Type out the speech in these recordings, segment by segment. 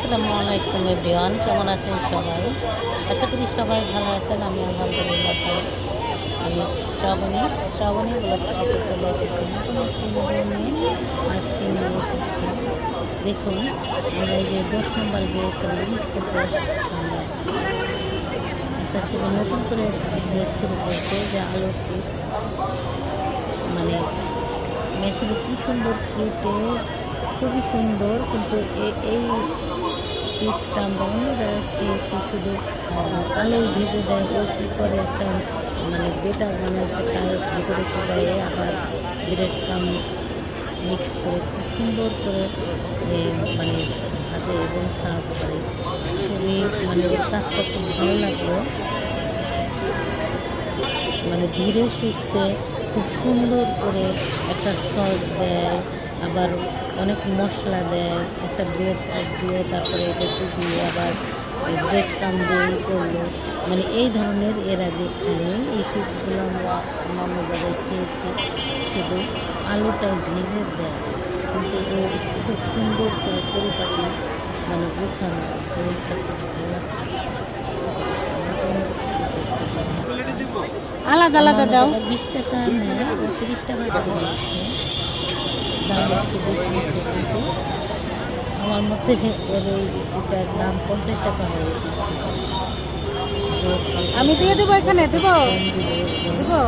আসসালামু আলাইকুম এভরিওয়ান, কেমন আছেন সবাই? আশা করি সবাই ভালো আছেন। আমি আলহামদুলিল্লাহ ভালো। আমি শ্রাবণী ব্লগ থেকে চলে এসেছি নতুন একটি ভিডিও নিয়ে। আজকে নিয়ে এসেছি, দেখুন আমরা এই যে 10 নম্বর গিয়েছিলাম ফুটের সামনে একটা ছেলে নতুন করে বিজনেস শুরু করেছে, যে আলুর চিপস। মানে মেশিনে কী সুন্দর ফুটে, খুবই সুন্দর। কিন্তু এই চিপসটা আমরা অন্য জায়গায় খেয়েছি, শুধু আলু ভেজে দেয়, ও কী করে একটা মানে বেটার বানাইছে, তার ভিতরে চুবাইয়ে আবার ব্রেড কাম মিক্স করে খুব সুন্দর করে মানে ভাজে এবং সার্ভ করে। খুবই মানে ওর কাজটা খুব ভালো লাগলো। মানে ধীরে সুস্থে খুব সুন্দর করে একটা সস দেয়, আবার অনেক মশলা দেয়, একটা ব্রেড দিয়ে তারপরে এটা দিয়ে আবার ব্রেড কাম দিয়ে করলো। মানে এই ধরনের এর আগে খাইনি। এই চিপসগুলো আমরা অন্যান্য জায়গায় খেয়েছি, শুধু আলুটাই ভেজে দেয়, কিন্তু ও খুব সুন্দর করে পরিপাটি মানে গোছানো, জিনিসটা খুব ভালো লাগছে। আলাদা আলাদা দাও। 20 টাকা নেয়, 30 টাকা করে নিচ্ছে, দাম একটু বেশি নিচ্ছে। কিন্তু আমার মতে ওর এটার দাম 50 টাকা হয়ে যাচ্ছে। আমি দিয়ে দেবো, এখানে দেবো দেবো।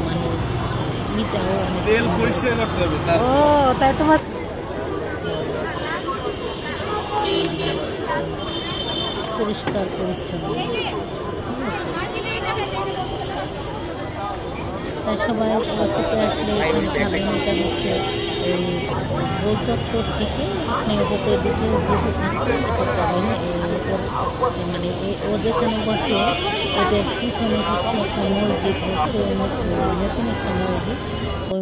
মানে ইটাও অনেক ও তাই তোমার পরিষ্কার পরিচ্ছন্ন, তাই সবাই খেতে আসলে এখানে খাবেন। এটা হচ্ছে এই বই চত্বর থেকে হোটেল দিকে যেতে থাকতে এটা পাবেন। মানে ও যেখানে বসে এটার পিছনে হচ্ছে একটা মসজিদ, হচ্ছে নতুন একটা মসজিদ। ওই